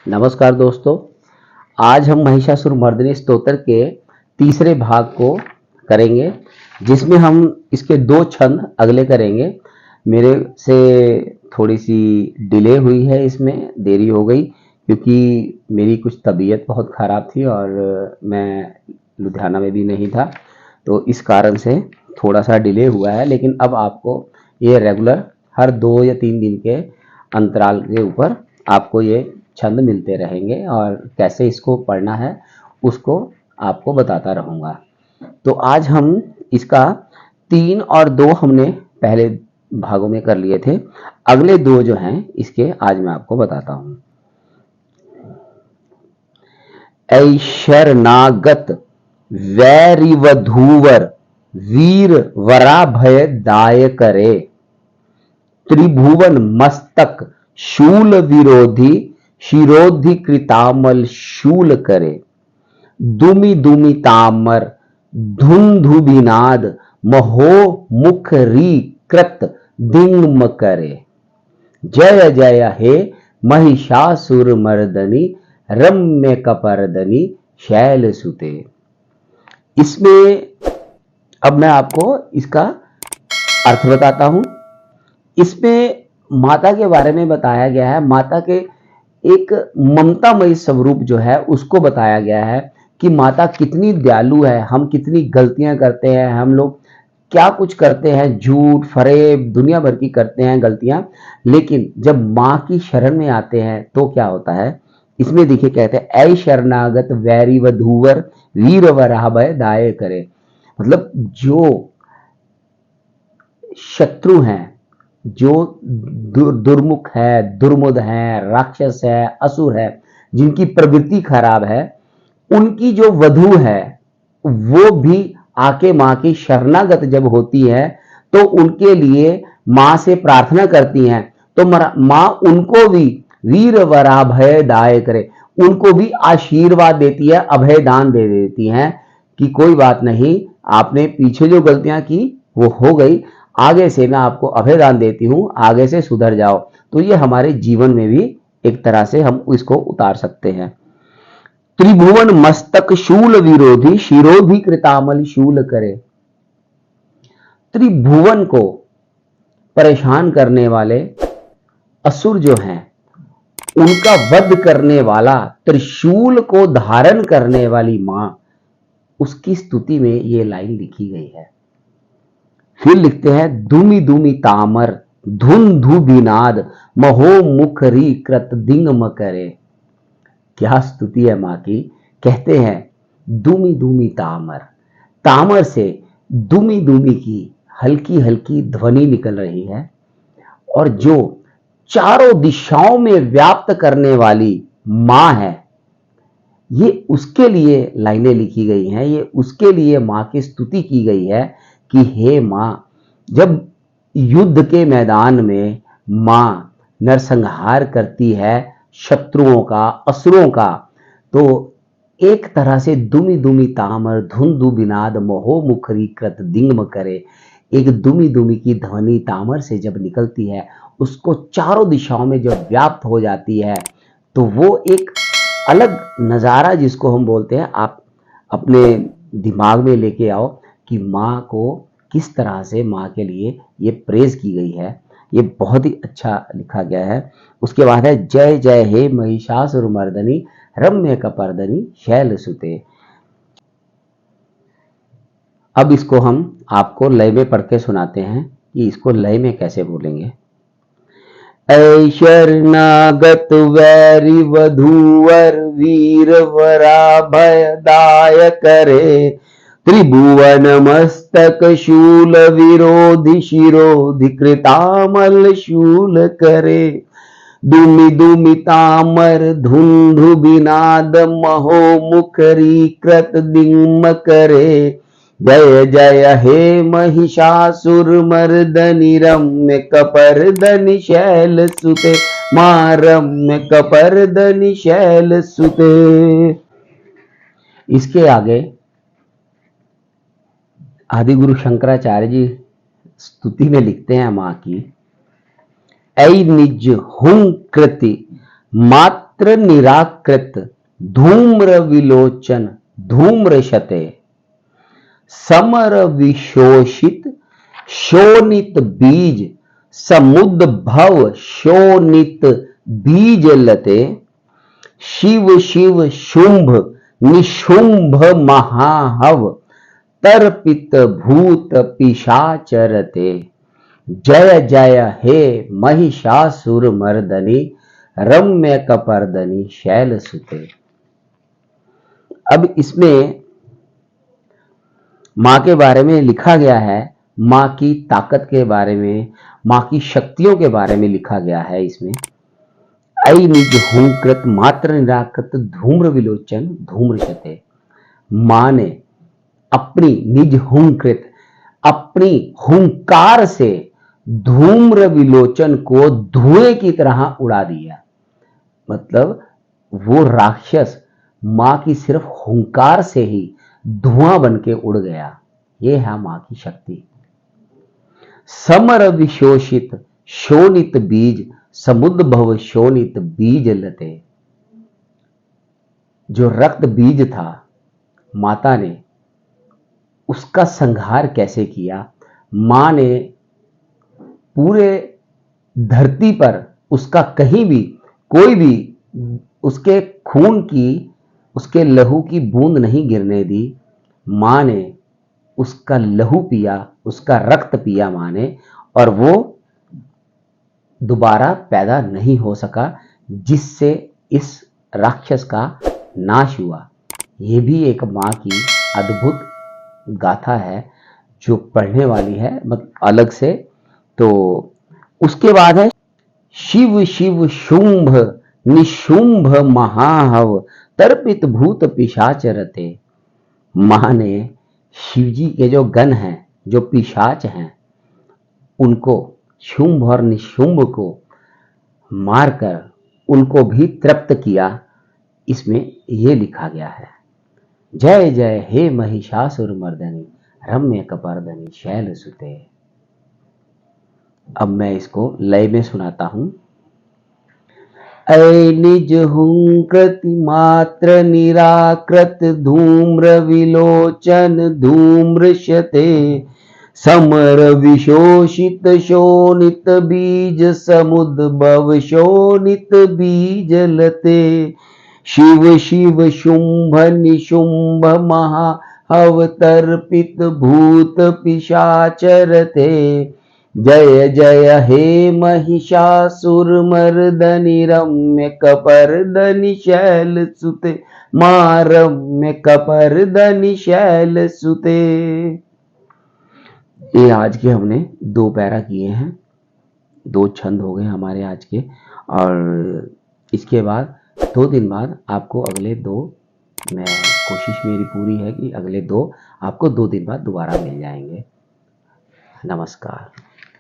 नमस्कार दोस्तों। आज हम महिषासुरमर्दिनी स्तोत्र के तीसरे भाग को करेंगे, जिसमें हम इसके 2 छंद अगले करेंगे। मेरे से थोड़ी सी डिले हुई है, इसमें देरी हो गई क्योंकि मेरी कुछ तबीयत बहुत ख़राब थी और मैं लुधियाना में भी नहीं था, तो इस कारण से थोड़ा सा डिले हुआ है। लेकिन अब आपको ये रेगुलर हर 2 या 3 दिन के अंतराल के ऊपर आपको ये छंद मिलते रहेंगे और कैसे इसको पढ़ना है उसको आपको बताता रहूँगा। तो आज हम इसका 3 और 2 हमने पहले भागों में कर लिए थे। अगले 2 जो हैं इसके आज मैं आपको बताता हूँ। ऐ शरणागत वैरिवधूवर वीर वराभय दाय करे, त्रिभुवन मस्तक शूल विरोधी शिरोधि कृतामल शूल करे, दुमि दुमि तामर धुंधुभिनाद महो मुखरी कृत दिंगम करे। जय जय हे महिषासुर मर्दनी रम्य कपर्दनी शैल सुते। इसमें अब मैं आपको इसका अर्थ बताता हूं। इसमें माता के बारे में बताया गया है। माता के एक ममतामयी स्वरूप जो है उसको बताया गया है कि माता कितनी दयालु है। हम कितनी गलतियां करते हैं, हम लोग क्या कुछ करते हैं, झूठ फरेब दुनिया भर की करते हैं गलतियां, लेकिन जब माँ की शरण में आते हैं तो क्या होता है। इसमें देखिए कहते हैं ऐ शरणागत वैरी वधूवर वीर वराभय दाय करे। मतलब जो शत्रु हैं, जो दुर्मुख है, दुर्मुद है, राक्षस है, असुर है, जिनकी प्रवृत्ति खराब है, उनकी जो वधू है वो भी आके माँ की शरणागत जब होती है तो उनके लिए माँ से प्रार्थना करती हैं, तो माँ उनको भी वीर वराभय दाय करे, उनको भी आशीर्वाद देती है, अभय दान दे देती हैं कि कोई बात नहीं, आपने पीछे जो गलतियां की वो हो गई, आगे से मैं आपको अभय दान देती हूँ, आगे से सुधर जाओ। तो ये हमारे जीवन में भी एक तरह से हम इसको उतार सकते हैं। त्रिभुवन मस्तक शूल विरोधी शिरोधि कृतामल शूल करे। त्रिभुवन को परेशान करने वाले असुर जो हैं उनका वध करने वाला, त्रिशूल को धारण करने वाली मां, उसकी स्तुति में ये लाइन लिखी गई है। फिर लिखते हैं दुमि दुमि तामर धुन धुबिनाद महो मुखरी कृत दिंगम करे। क्या स्तुति है मां की। कहते हैं दुमि दुमि तामर, तामर से दुमि दुमि की हल्की हल्की ध्वनि निकल रही है, और जो चारों दिशाओं में व्याप्त करने वाली मां है, ये उसके लिए लाइनें लिखी गई हैं, ये उसके लिए मां की स्तुति की गई है कि हे मां, जब युद्ध के मैदान में मां नरसंहार करती है शत्रुओं का, असुरों का, तो एक तरह से दुमि दुमि तामर धुंधु बिनाद महो मुखरी कृत दिंगम करे। एक दुमि दुमि की ध्वनि तामर से जब निकलती है, उसको चारों दिशाओं में जब व्याप्त हो जाती है, तो वो एक अलग नज़ारा जिसको हम बोलते हैं, आप अपने दिमाग में लेके आओ कि माँ को किस तरह से माँ के लिए ये प्रेज की गई है। ये बहुत ही अच्छा लिखा गया है। उसके बाद है जय जय हे महिषासुरमर्दिनी रम्य कपर्दनी शैल सुते। अब इसको हम आपको लय में पढ़ के सुनाते हैं कि इसको लय में कैसे बोलेंगे। ऐ शरणागत वैरी वधूवर वीर वराभय दाय करे, त्रिभुवन मस्तक शूल विरोधि शिरोधि कृतामल शूल करे, दुमि दुमि तामर धुंधु बिनाद महो मुखरी कृत दिंगम करे। जय जय हे महिषासुर मर्दनि रम्य कपर्दनि शैल सुते, मां रम्य कपर्दनि शैल सुते। इसके आगे आदिगुरु शंकराचार्य जी स्तुति में लिखते हैं मां की, ऐ निज हुं कृति मात्र निराकृत धूम्र विलोचन धूम्रशते समर विशोषित शोणित बीज समुद्भव शोणित बीज लते शिव शिव शुंभ निशुंभ महाहव तर्पित भूत पिशाचरते जय जय हे महिषासुर मर्दनी रम्य कपर्दनी शैल सुते। अब इसमें मां के बारे में लिखा गया है, मां की ताकत के बारे में, मां की शक्तियों के बारे में लिखा गया है। इसमें ऐ निज हुंकृत मात्र निराकृत धूम्र विलोचन धूम्रशते, मां ने अपनी निज हुंकृत अपनी हुंकार से धूम्र विलोचन को धुएं की तरह उड़ा दिया। मतलब वो राक्षस मां की सिर्फ हुंकार से ही धुआं बन के उड़ गया। ये है मां की शक्ति। समर विशोषित शोणित बीज समुद्भव शोणित बीज लते, जो रक्त बीज था माता ने उसका संहार कैसे किया। मां ने पूरे धरती पर उसका कहीं भी कोई भी उसके खून की उसके लहू की बूंद नहीं गिरने दी। मां ने उसका लहू पिया, उसका रक्त पिया मां ने, और वो दोबारा पैदा नहीं हो सका, जिससे इस राक्षस का नाश हुआ। ये भी एक मां की अद्भुत गाथा है जो पढ़ने वाली है, मतलब अलग से। तो उसके बाद है शिव शिव शुंभ निशुंभ महाहव तर्पित भूत पिशाचरते। मां ने शिवजी के जो गण हैं, जो पिशाच हैं, उनको शुंभ और निशुंभ को मारकर उनको भी तृप्त किया। इसमें यह लिखा गया है, जय जय हे महिषासुर मर्दनी रम्य कपर्दनी शैल सुते। अब मैं इसको लय में सुनाता हूं। ऐ निज हुंकृत मात्र निराकृत धूम्र विलोचन धूम्रशते समर विशोषित शोणित बीज समुद्भव शोणित बीज लते शिव शिव शुंभ निशुंभ महा अवतर्पित भूत पिशाचरते जय जय हे महिषासुर मर्दनि रम्य कपर्दनि शैल सुते मां रम्य कपर्दनि शैल सुते। ये आज के हमने 2 पैरा किए हैं, 2 छंद हो गए हमारे आज के। और इसके बाद 2 दिन बाद आपको अगले 2, मैं कोशिश मेरी पूरी है कि अगले 2 आपको 2 दिन बाद दोबारा मिल जाएंगे। नमस्कार।